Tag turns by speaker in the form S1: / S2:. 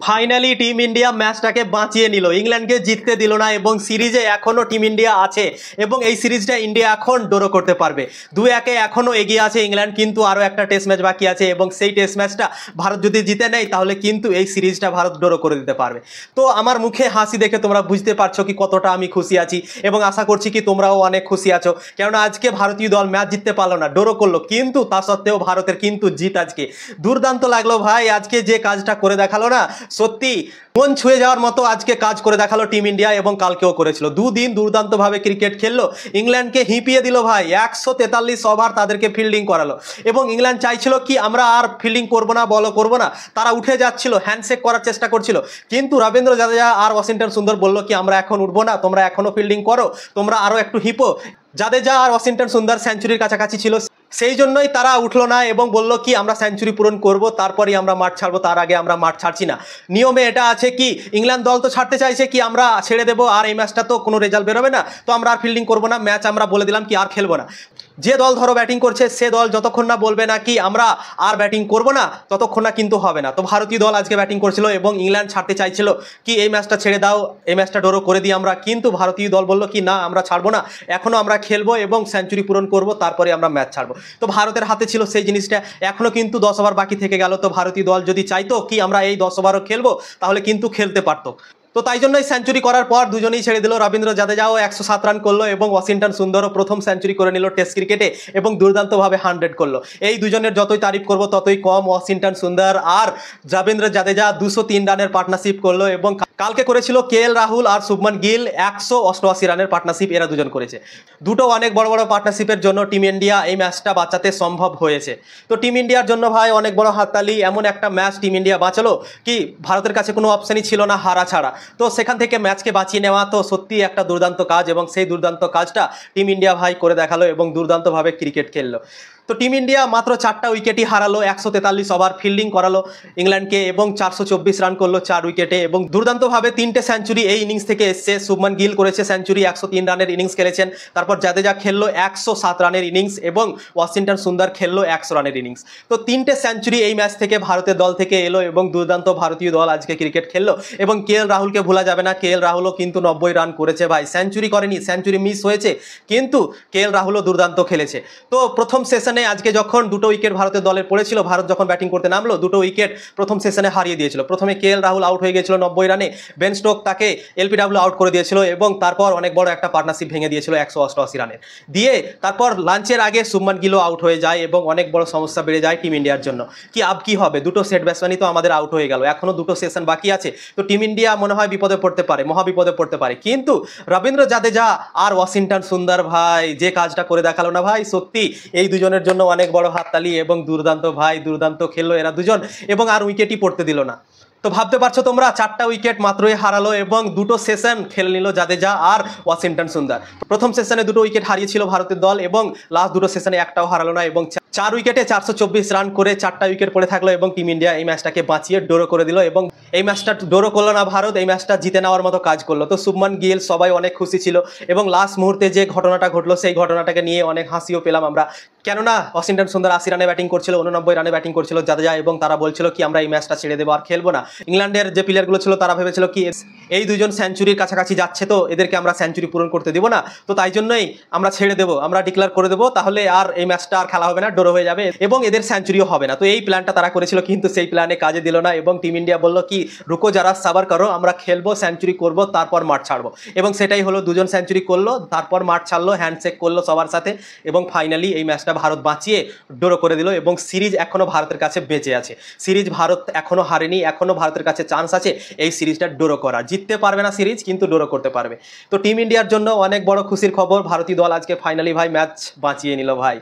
S1: Finally team India ম্যাচটাকে বাঁচিয়ে নিল, ইংল্যান্ডকে জিততে দিল না এবং সিরিজে এখনও টিম ইন্ডিয়া আছে এবং এই সিরিজটা ইন্ডিয়া এখন ড্র করতে পারবে। 2-1 এখনও এগিয়ে আছে ইংল্যান্ড, কিন্তু আরও একটা টেস্ট ম্যাচ বাকি আছে এবং সেই টেস্ট ম্যাচটা ভারত যদি জিতে নেয় তাহলে কিন্তু এই সিরিজটা ভারত ড্র করে দিতে পারবে। তো আমার মুখে হাসি দেখে তোমরা বুঝতে পারছো কি কতটা আমি খুশি আছি এবং আশা করছি কি তোমরাও অনেক খুশি আছো, কেননা আজকে ভারতীয় দল ম্যাচ জিততে পারলো না, ড্র করলো, কিন্তু তা সত্ত্বেও ভারতের কিন্তু জিত আজকে দুর্দান্ত লাগলো ভাই। আজকে যে কাজটা করে দেখালো না, সত্যি মন ছুঁয়ে যাওয়ার মতো আজকে কাজ করে দেখালো টিম ইন্ডিয়া এবং কালকেও করেছিল। দুদিন দুর্দান্তভাবে ক্রিকেট খেললো, ইংল্যান্ডকে হিঁপিয়ে দিল ভাই। 143 ওভার তাদেরকে ফিল্ডিং করালো এবং ইংল্যান্ড চাইছিল কি আমরা আর ফিল্ডিং করবো না, বলও করবো না, তারা উঠে যাচ্ছিল, হ্যান্ডশেক করার চেষ্টা করছিল, কিন্তু রবীন্দ্র জাদেজা আর ওয়াশিংটন সুন্দর বললো কি আমরা এখন উঠবো না, তোমরা এখনো ফিল্ডিং করো, তোমরা আরও একটু হিপো। জাদেজা আর ওয়াশিংটন সুন্দর সেঞ্চুরির কাছাকাছি ছিল, সেই জন্যই তারা উঠলো না এবং বলল কি আমরা সেঞ্চুরি পূরণ করব তারপরই আমরা মাঠ ছাড়বো, তার আগে আমরা মাঠ ছাড়ছি না। নিয়মে এটা আছে কি ইংল্যান্ড দল তো ছাড়তে চাইছে কি আমরা ছেড়ে দেবো আর এই ম্যাচটা তো কোনো রেজাল্ট বেরোবে না, তো আমরা আর ফিল্ডিং করবো না, ম্যাচ আমরা বলে দিলাম কি আর খেলবো না। যে দল ধরো ব্যাটিং করছে সে দল যতক্ষণ না বলবে না কি আমরা আর ব্যাটিং করবো না ততক্ষণ না কিন্তু হবে না। তো ভারতীয় দল আজকে ব্যাটিং করছিল এবং ইংল্যান্ড ছাড়তে চাইছিল কি এই ম্যাচটা ছেড়ে দাও, এই ম্যাচটা ড্র করে দিই আমরা, কিন্তু ভারতীয় দল বললো কি না আমরা ছাড়বো না, এখনও আমরা খেলবো এবং সেঞ্চুরি পূরণ করব তারপরে আমরা ম্যাচ ছাড়বো। তো ভারতের হাতে ছিল সেই জিনিসটা, এখনও কিন্তু 10 ওভার বাকি থেকে গেল, তো ভারতীয় দল যদি চাইতো কি আমরা এই 10 ওভারও খেলবো তাহলে কিন্তু খেলতে পারতো। তো তাই জন্যই সেঞ্চুরি করার পর দুজনেই ছেড়ে দিল, রবীন্দ্র জাদেজাও 107 রান করলো এবং ওয়াশিংটন সুন্দরও প্রথম সেঞ্চুরি করে নিল টেস্ট ক্রিকেটে এবং দুর্দান্তভাবে 100 করলো। এই দুজনের যতই তারিফ করব ততই কম। ওয়াশিংটন সুন্দর আর রবীন্দ্র জাদেজা 203 রানের পার্টনারশিপ করলো এবং কালকে করেছিল কেএল রাহুল আর শুভমান গিল 188 রানের পার্টনারশিপ, এরা দুজন করেছে। দুটো অনেক বড় বড় পার্টনারশিপের জন্য টিম ইন্ডিয়া এই ম্যাচটা বাঁচাতে সম্ভব হয়েছে। তো টিম ইন্ডিয়ার জন্য ভাই অনেক বড় হাততালি, এমন একটা ম্যাচ টিম ইন্ডিয়া বাঁচালো কি ভারতের কাছে কোনো অপশনই ছিল না হারা ছাড়া, তো সেখান থেকে ম্যাচকে বাঁচিয়ে নেওয়া তো সত্যি একটা দুর্দান্ত কাজ এবং সেই দুর্দান্ত কাজটা টিম ইন্ডিয়া ভাই করে দেখালো এবং দুর্দান্তভাবে ক্রিকেট খেললো। তো টিম ইন্ডিয়া মাত্র 4টা উইকেটই হারালো, 143 ওভার ফিল্ডিং করালো ইংল্যান্ডকে এবং 424 রান করলো 4 উইকেটে এবং দুর্দান্তভাবে 3টে সেঞ্চুরি এই ইনিংস থেকে এসছে। শুভমান গিল করেছে সেঞ্চুরি, 103 রানের ইনিংস খেলেছেন, তারপর জাদেজা খেললো 107 রানের ইনিংস এবং ওয়াশিংটন সুন্দর খেললো 100 রানের ইনিংস। তো 3টে সেঞ্চুরি এই ম্যাচ থেকে ভারতের দল থেকে এলো এবং দুর্দান্ত ভারতীয় দল আজকে ক্রিকেট খেললো এবং কেএল রাহুলকে ভোলা যাবে না, কেএল রাহুলও কিন্তু 90 রান করেছে ভাই, সেঞ্চুরি করেনি, সেঞ্চুরি মিস হয়েছে, কিন্তু কেএল রাহুলও দুর্দান্ত খেলেছে। তো প্রথম সেশনে আজকে যখন 2টো উইকেট ভারতের দলের পড়েছিল, ভারত যখন ব্যাটিং করতে নামলো 2টো উইকেট প্রথম সেশনে হারিয়ে দিয়েছিল। প্রথমে কেএল রাহুল আউট হয়ে গিয়েছিল 90 রানে, বেন স্টোক তাকে এলপিডব্লিউ আউট করে দিয়েছিল এবং তারপর অনেক বড় একটা পার্টনারশিপ ভেঙে দিয়েছিল 188 রানের দিয়ে। তারপর লাঞ্চের আগে শুভমান গিলও আউট হয়ে যায় এবং অনেক বড় সমস্যা বেড়ে যায় টিম ইন্ডিয়ার জন্য কি আব কি হবে, 2টো সেট ব্যাটসম্যানই তো আমাদের আউট হয়ে গেল, এখনও 2টো সেশন বাকি আছে, তো টিম ইন্ডিয়া মনে হয় বিপদে পড়তে পারে, মহা বিপদে পড়তে পারে। কিন্তু রবীন্দ্র জাদেজা আর ওয়াশিংটন সুন্দর ভাই যে কাজটা করে দেখালো না ভাই, সত্যি এই দুজনের জন্য অনেক বড় হাততালি এবং দুর্দান্ত ভাই, দুর্দান্ত খেললো এরা দুজন এবং আর উইকেটই পড়তে দিল না। তো ভাবতে পারছো তোমরা 4টা উইকেট মাত্রই হারালো এবং 2টো সেশন খেলে নিল জাদেজা আর ওয়াশিংটন সুন্দর। প্রথম সেশনে 2টো উইকেট হারিয়েছিল ভারতের দল এবং লাস্ট 2টো সেশনে একটাও হারালো না এবং 4 উইকেটে 424 রান করে 4টা উইকেট পড়ে থাকলো এবং টিম ইন্ডিয়া এই ম্যাচটাকে বাঁচিয়ে ড্র করে দিল এবং এই ম্যাচটা ড্র করলো না ভারত, এই ম্যাচটা জিতে নেওয়ার মতো কাজ করলো। তো শুভমান গিল সবাই অনেক খুশি ছিল এবং লাস্ট মুহূর্তে যে ঘটনাটা ঘটলো সেই ঘটনাটাকে নিয়ে অনেক হাসিও পেলাম আমরা, কেননা ওয়াশিংটন সুন্দর 80 রানে ব্যাটিং করছিল, 89 রানে ব্যাটিং করছিল জাদেজা এবং তারা বলছিল কি আমরা এই ম্যাচটা ছেড়ে দেবো আর খেলবো না। ইংল্যান্ডের যে প্লেয়ারগুলো ছিল তারা ভেবেছিল কি এই দুজন সেঞ্চুরির কাছাকাছি যাচ্ছে তো এদেরকে আমরা সেঞ্চুরি পূরণ করতে দেবো না, তো তাই জন্যই আমরা ছেড়ে দেবো, আমরা ডিক্লেয়ার করে দেবো, তাহলে আর এই ম্যাচটা আর খেলা হবে না, ড্র হয়ে যাবে এবং এদের সেঞ্চুরিও হবে না। তো এই প্ল্যানটা তারা করেছিল কিন্তু সেই প্ল্যানে কাজে দিল না এবং টিম ইন্ডিয়া বললো কি রুকো যারা সাবার করো, আমরা খেলবো, সেঞ্চুরি করবো, তারপর মাঠ ছাড়বো এবং সেটাই হলো, দুজন সেঞ্চুরি করলো, তারপর মাঠ ছাড়লো, হ্যান্ডশেক করলো সবার সাথে এবং ফাইনালি এই ম্যাচটা ভারত বাঁচিয়ে ড্র করে দিল এবং সিরিজ এখনও ভারতের কাছে বেঁচে আছে। সিরিজ ভারত এখনও হারেনি, এখনও ভারতের কাছে চান্স আছে এই সিরিজটা ড্র করা, জিততে পারবে না সিরিজ কিন্তু ড্র করতে পারবে। তো টিম ইন্ডিয়ার জন্য অনেক বড় খুশির খবর, ভারতীয় দল আজকে ফাইনালি ভাই ম্যাচ বাঁচিয়ে নিল ভাই।